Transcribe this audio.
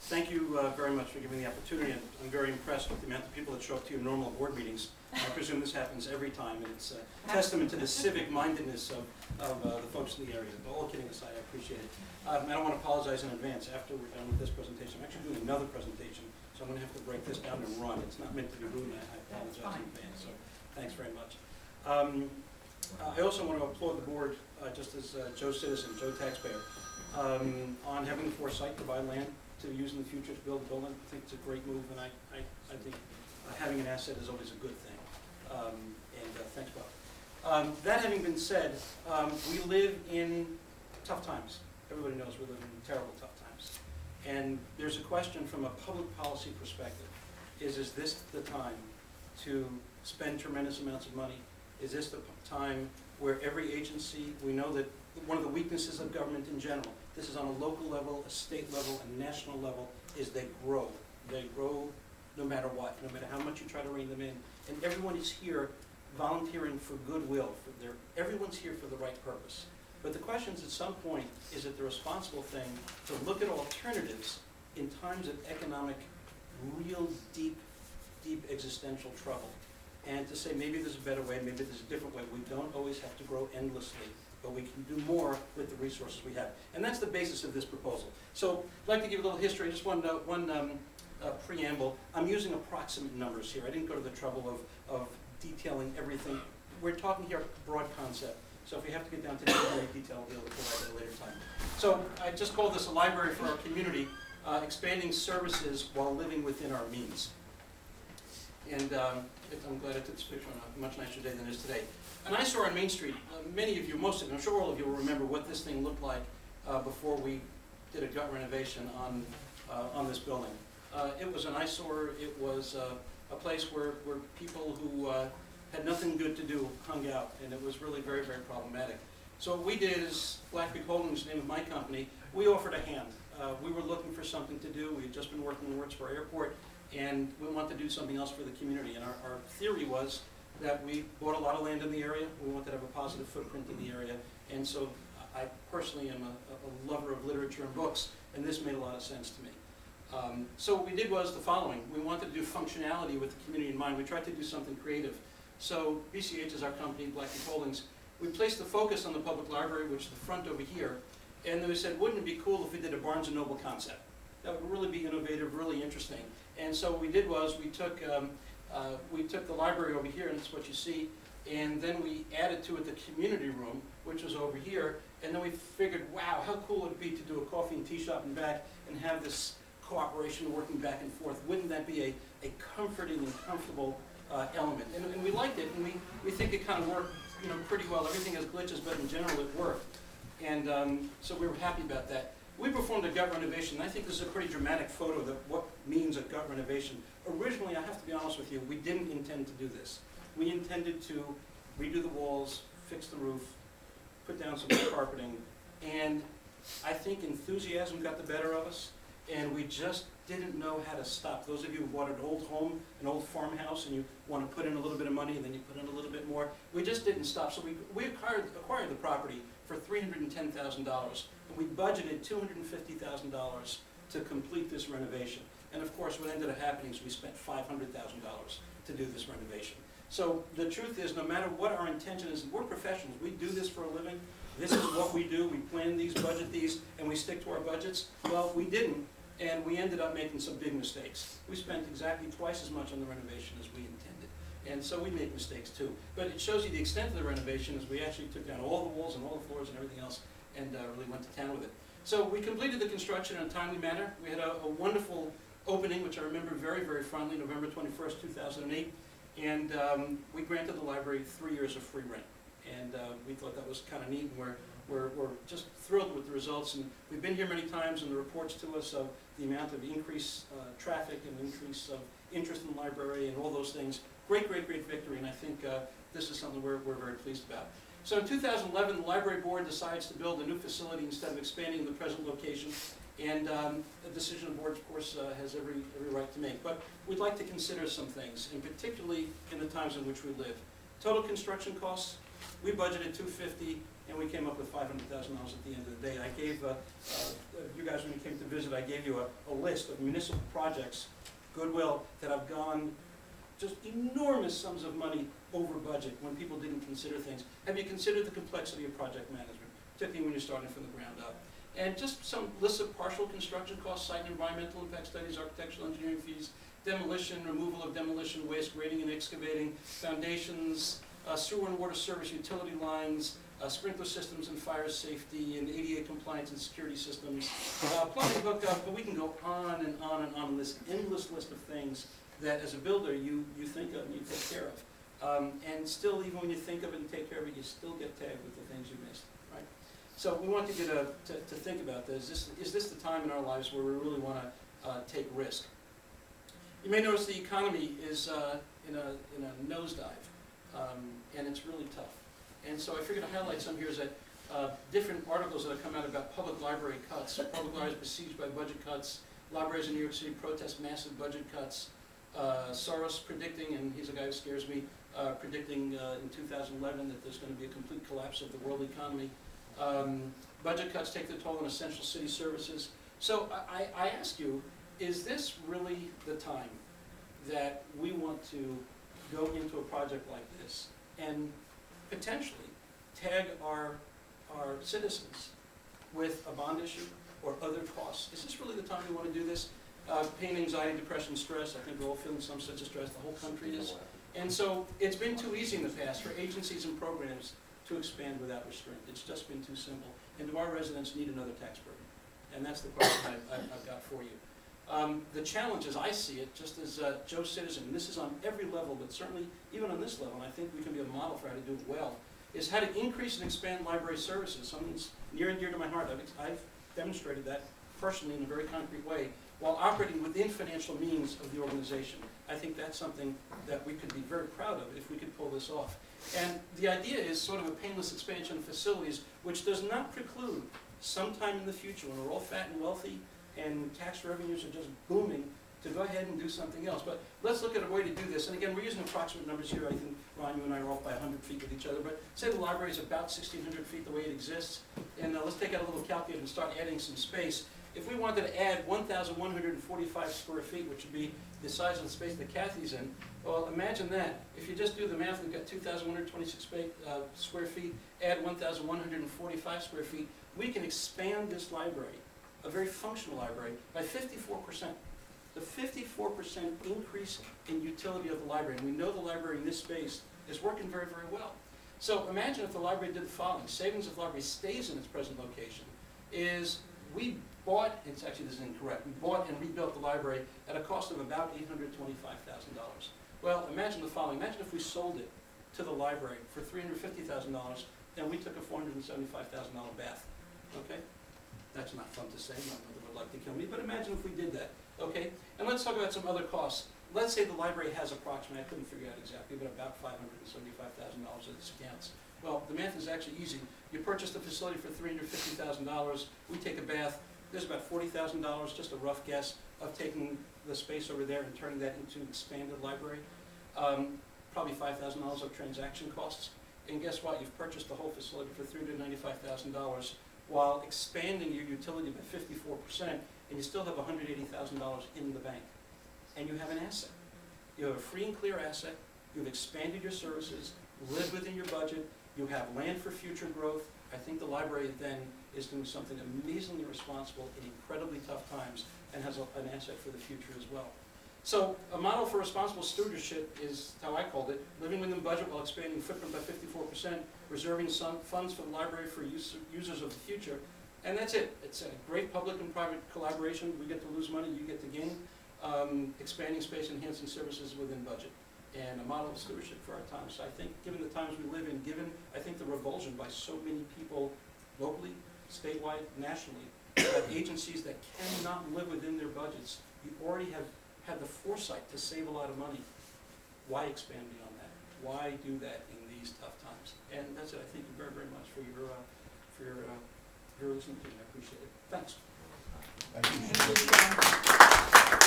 Thank you very much for giving me the opportunity. I'm very impressed with the amount of people that show up to your normal board meetings. I presume this happens every time, and it's a testament to the civic mindedness of the folks in the area. But all kidding aside, I appreciate it. I don't want to apologize in advance. After we're done with this presentation, I'm actually doing another presentation, so I'm going to have to break this down and run. It's not meant to be rude, and I apologize in advance. So thanks very much. I also want to applaud the board, just as Joe citizen, Joe taxpayer, on having the foresight to buy land to use in the future to build a building. I think it's a great move, and I think having an asset is always a good thing. Thanks, Bob. That having been said, we live in tough times. Everybody knows we live in terrible tough times. And there's a question from a public policy perspective. Is this the time to spend tremendous amounts of money? Is this the time where every agency, we know that one of the weaknesses of government in general, this is on a local level, a state level, a national level, is they grow. They grow no matter what, no matter how much you try to rein them in. And everyone is here volunteering for goodwill. Everyone's here for the right purpose. But the question is, at some point, is it the responsible thing to look at alternatives in times of economic, real deep existential trouble, and to say maybe there's a better way, maybe there's a different way. We don't always have to grow endlessly, but we can do more with the resources we have. And that's the basis of this proposal. So I'd like to give a little history, just one preamble. I'm using approximate numbers here. I didn't go to the trouble of detailing everything. We're talking here broad concept. So if we have to get down to nitty-gritty detail, we'll be able to provide that at a later time. So I just call this a library for our community, expanding services while living within our means. And I'm glad I took this picture on a much nicer day than it is today. An eyesore on Main Street. Many of you, most of you, I'm sure all of you will remember what this thing looked like before we did a gut renovation on this building. It was an eyesore. It was a place where people who had nothing good to do hung out, and it was really very, very problematic. So what we did is, Black Creek Holdings, the name of my company, we offered a hand. We were looking for something to do. We had just been working in Wurtsboro Airport, and we wanted to do something else for the community. And our theory was that we bought a lot of land in the area. We wanted to have a positive footprint in the area. And so I personally am a lover of literature and books, and this made a lot of sense to me. So what we did was the following. We wanted to do functionality with the community in mind. We tried to do something creative. So BCH is our company, Black Creek Holdings. We placed the focus on the public library, which is the front over here. And then we said, wouldn't it be cool if we did a Barnes & Noble concept? That would really be innovative, really interesting. And so what we did was we took the library over here, and that's what you see, and then we added to it the community room, which was over here, and then we figured, wow, how cool would it be to do a coffee and tea shop in back and have this cooperation working back and forth? Wouldn't that be a comforting and comfortable element? And we liked it, and we think it kind of worked pretty well. Everything has glitches, but in general it worked. And so we were happy about that. We performed a gut renovation, and I think this is a pretty dramatic photo of what means a gut renovation. Originally, I have to be honest with you, we didn't intend to do this. We intended to redo the walls, fix the roof, put down some carpeting, and I think enthusiasm got the better of us, and we just didn't know how to stop. Those of you who bought an old home, an old farmhouse, and you want to put in a little bit of money, and then you put in a little bit more, we just didn't stop. So we acquired the property for $310,000, and we budgeted $250,000 to complete this renovation. And of course, what ended up happening is we spent $500,000 to do this renovation. So the truth is, no matter what our intention is, we're professionals. We do this for a living. This is what we do. We plan these, budget these, and we stick to our budgets. Well, we didn't, and we ended up making some big mistakes. We spent exactly twice as much on the renovation as we intended. And so we made mistakes too. But it shows you the extent of the renovation as we actually took down all the walls and all the floors and everything else and really went to town with it. So we completed the construction in a timely manner. We had a wonderful opening, which I remember very, very fondly, November 21st, 2008. And we granted the library 3 years of free rent. And we thought that was kind of neat, and we're just thrilled with the results. And we've been here many times, and the reports to us of the amount of increased traffic and increase of interest in the library and all those things. Great, great, great victory, and I think this is something we're very pleased about. So in 2011, the library board decides to build a new facility instead of expanding the present location. And a decision the board, of course, has every right to make. But we'd like to consider some things, and particularly in the times in which we live. Total construction costs, we budgeted $250,000. and we came up with $500,000 at the end of the day. I gave you guys, when you came to visit, I gave you a list of municipal projects, goodwill, that have gone just enormous sums of money over budget when people didn't consider things. Have you considered the complexity of project management, particularly when you're starting from the ground up? And just some lists of partial construction costs, site and environmental impact studies, architectural engineering fees, demolition, removal of demolition waste, grading and excavating, foundations, sewer and water service utility lines, sprinkler systems and fire safety, and ADA compliance and security systems, plumbing hookup, but we can go on and on and on, this endless list of things that as a builder you think of and you take care of. And still, even when you think of it and take care of it, you still get tagged with the things you missed, right? So we want to get to think about this. Is this the time in our lives where we really want to take risk? You may notice the economy is in a nosedive, and it's really tough. And so I figured to highlight some here is that different articles that have come out about public library cuts, public libraries besieged by budget cuts, libraries in New York City protest massive budget cuts, Soros predicting, and he's a guy who scares me, predicting in 2011 that there's going to be a complete collapse of the world economy. Budget cuts take their toll on essential city services. So I ask you, is this really the time that we want to go into a project like this and potentially tag our citizens with a bond issue or other costs? Is this really the time we want to do this? Pain, anxiety, depression, stress, I think we're all feeling some sense of stress, the whole country is. And so it's been too easy in the past for agencies and programs to expand without restraint. It's just been too simple. And do our residents need another tax burden? And that's the question I've got for you. The challenge, as I see it, just as Joe Citizen, and this is on every level, but certainly even on this level, and I think we can be a model for how to do it well, is how to increase and expand library services. Something that's near and dear to my heart. I've demonstrated that personally in a very concrete way while operating within financial means of the organization. I think that's something that we could be very proud of if we could pull this off. And the idea is sort of a painless expansion of facilities, which does not preclude sometime in the future when we're all fat and wealthy and tax revenues are just booming, to go ahead and do something else. But let's look at a way to do this. And again, we're using approximate numbers here. I think, Ron, you and I are off by 100 feet with each other. But say the library is about 1,600 feet the way it exists. And let's take out a little calculator and start adding some space. If we wanted to add 1,145 square feet, which would be the size of the space that Kathy's in, well, imagine that. If you just do the math, we've got 2,126 square feet, add 1,145 square feet, we can expand this library, a very functional library, by 54%. The 54% increase in utility of the library. And we know the library in this space is working very, very well. So imagine if the library did the following. Savings if the library stays in its present location is we bought, it's actually this is incorrect, we bought and rebuilt the library at a cost of about $825,000. Well, imagine the following. Imagine if we sold it to the library for $350,000 and we took a $475,000 bath. Okay? That's not fun to say. My mother would like to kill me, but imagine if we did that. Okay? And let's talk about some other costs. Let's say the library has approximately, I couldn't figure out exactly, but about $575,000 at its accounts. Well, the math is actually easy. You purchase the facility for $350,000. We take a bath. There's about $40,000, just a rough guess, of taking the space over there and turning that into an expanded library. Probably $5,000 of transaction costs. And guess what? You've purchased the whole facility for $395,000 while expanding your utility by 54%, and you still have $180,000 in the bank. And you have an asset. You have a free and clear asset. You've expanded your services, lived within your budget. You have land for future growth. I think the library then is doing something amazingly responsible in incredibly tough times and has an asset for the future as well. So a model for responsible stewardship is how I called it, living within budget while expanding footprint by 54%, reserving some funds for the library for users of the future. And that's it. It's a great public and private collaboration. We get to lose money, you get to gain. Expanding space, enhancing services within budget. And a model of stewardship for our times. So I think given the times we live in, given I think the revulsion by so many people locally, statewide, nationally, agencies that cannot live within their budgets, you already have had the foresight to save a lot of money. Why expand beyond that? Why do that in these tough times? And that's it. I thank you very, very much for your listening to me. I appreciate it. Thanks. Thank you.